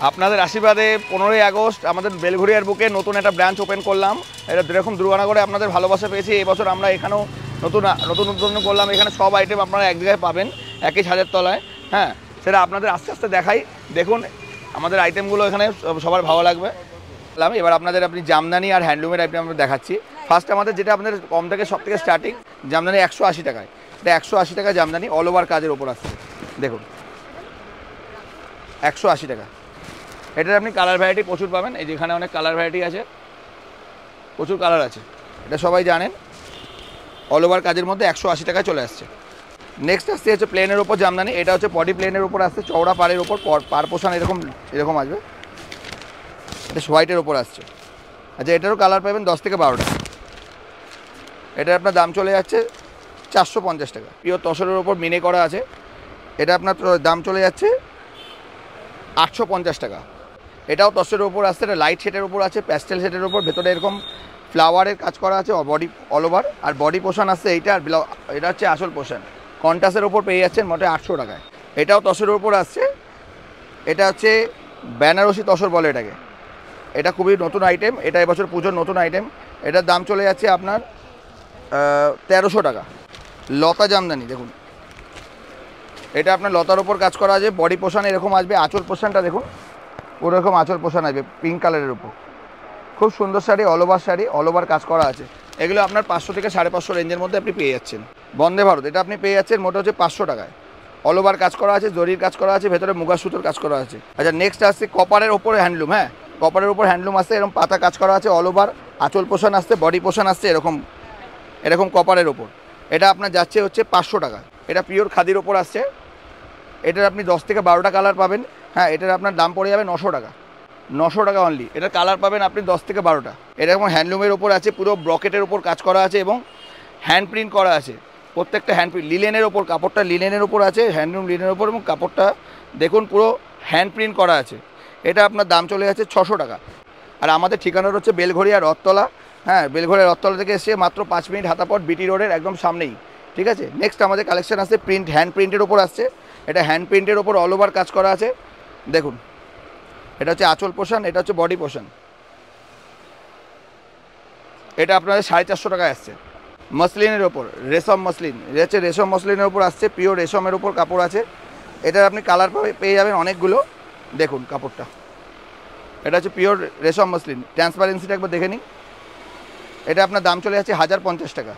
আপনাদের আশীর্বাদে 15ই আগস্ট আমাদের বেলঘরিয়ার বুকে নতুন একটা ব্রাঞ্চ ওপেন করলাম। এটা যেরকম দুর্গানগরে আপনাদের ভালোবাসা পেয়েছি, এবছর আমরা এখানেও নতুন উদ্বোধন করলাম। এখানে সব আইটেম আপনারা এক জায়গায় পাবেন, একই ছাদের তলায়। হ্যাঁ, সেটা আপনাদের আস্তে আস্তে দেখাই। দেখুন আমাদের আইটেমগুলো এখানে সবার ভালো লাগবে। এবার আপনাদের আপনি জামদানি আর হ্যান্ডলুমের আইটেম আমরা দেখাচ্ছি। ফার্স্ট আমাদের যেটা আপনাদের কম থেকে সব থেকে স্টার্টিং, জামদানি 180 টাকায়। এটা 180 টাকা জামদানি, অল ওভার কাজের ওপর আসছে। দেখুন 180 টাকা। এটার আপনি কালার ভ্যারাইটি প্রচুর পাবেন। এই যেখানে অনেক কালার ভ্যারাইটি আছে, প্রচুর কালার আছে, এটা সবাই জানেন। অল ওভার কাজের মধ্যে 180 টাকায় চলে আসছে। নেক্সট আসছে হচ্ছে প্লেনের ওপর জামদানি। এটা হচ্ছে বডি প্লেনের ওপর আসছে, চওড়া পাড়ের ওপর পার পোষণ এরকম আসবে। এটা হোয়াইটের ওপর আসছে। আচ্ছা, এটারও কালার পাবেন 10 থেকে 12টা। এটার আপনার দাম চলে যাচ্ছে 450 টাকা। পিওর তসরের ওপর মিনে করা আছে। এটা আপনার দাম চলে যাচ্ছে 850 টাকা। এটাও তসরের ওপর আসছে। এটা লাইট শেডের ওপর আছে, প্যাস্টেল শেডের ওপর, ভেতরে এরকম ফ্লাওয়ারের কাজ করা আছে, বডি অল ওভার। আর বডি পোষণ আসছে এইটা, আর এটা হচ্ছে আসল পোষণ। কন্টাসের ওপর পেয়ে যাচ্ছেন মোটে 800 টাকায়। এটাও তসরের ওপর আসছে। এটা হচ্ছে বেনারসি তসর বলে এটাকে। এটা খুবই নতুন আইটেম, এটা এবছর পুজোর নতুন আইটেম। এটার দাম চলে যাচ্ছে আপনার 1300 টাকা। লতা জামদানি দেখুন, এটা আপনার লতার ওপর কাজ করা আছে, বডি পোষণ এরকম আসবে। আঁচল পোষণটা দেখুন, পুরো এরকম আঁচল পোষণ আসবে পিঙ্ক কালারের উপর। খুব সুন্দর sari, all over sari, all over কাজ করা আছে। এগুলো আপনার 500 থেকে 550 রেঞ্জের মধ্যে আপনি পেয়ে যাচ্ছেন। বন্দে ভারত, এটা আপনি পেয়ে যাচ্ছেন মোটা হচ্ছে 500 টাকায়। অল ওভার কাজ করা আছে, জরির কাজ করা আছে, ভেতরে মুগা সুতোর কাজ করা আছে। আচ্ছা, নেক্সট আসছে কপারের ওপরে হ্যান্ডলুম। হ্যাঁ, কপারের ওপর হ্যান্ডলুম আসছে, এরকম পাতা কাজ করা আছে, অল ওভার আঁচল পোষণ আসছে, বডি পোষণ আসছে এরকম কপারের ওপর। এটা আপনার যাচ্ছে হচ্ছে 500 টাকা। এটা পিওর খাদির ওপর আসছে। এটার আপনি 10 থেকে 12টা কালার পাবেন। হ্যাঁ, এটার আপনার দাম পড়ে যাবে 900 টাকা। 900 টাকা অনলি। এটার কালার পাবেন আপনি 10 থেকে 12টা। এরকম হ্যান্ডলুমের ওপর আছে, পুরো ব্রকেটের ওপর কাজ করা আছে এবং হ্যান্ড প্রিন্ট করা আছে। প্রত্যেকটা হ্যান্ড প্রিন্ট লিলেনের ওপর, কাপড়টা লিলেনের ওপর আছে, হ্যান্ডলুম লিলেনের ওপর, এবং কাপড়টা দেখুন পুরো হ্যান্ড প্রিন্ট করা আছে। এটা আপনার দাম চলে যাচ্ছে 600 টাকা। আর আমাদের ঠিকানা হচ্ছে বেলঘরিয়া রথতলা। হ্যাঁ, বেলঘরিয়া রথতলা থেকে এসে মাত্র 5 মিনিট হাঁটাপথ, বিটি রোডের একদম সামনেই। ঠিক আছে। নেক্সট আমাদের কালেকশন আসছে প্রিন্ট, হ্যান্ড প্রিন্টের ওপর আসছে। এটা হ্যান্ড প্রিন্টের ওপর অল ওভার কাজ করা আছে। দেখুন, এটা হচ্ছে আঁচল পোষণ, এটা হচ্ছে বডি পোষণ। এটা আপনাদের 450 টাকায় আসছে। মসলিনের ওপর, রেশম মসলিন, এটা হচ্ছে রেশম মসলিনের ওপর আসছে, পিওর রেশমের ওপর কাপড় আছে। এটার আপনি কালার পেয়ে যাবেন অনেকগুলো। দেখুন কাপড়টা, এটা হচ্ছে পিওর রেশম মসলিন। ট্রান্সপারেন্সিটা একবার দেখে নিন। এটা আপনার দাম চলে যাচ্ছে 1050 টাকা।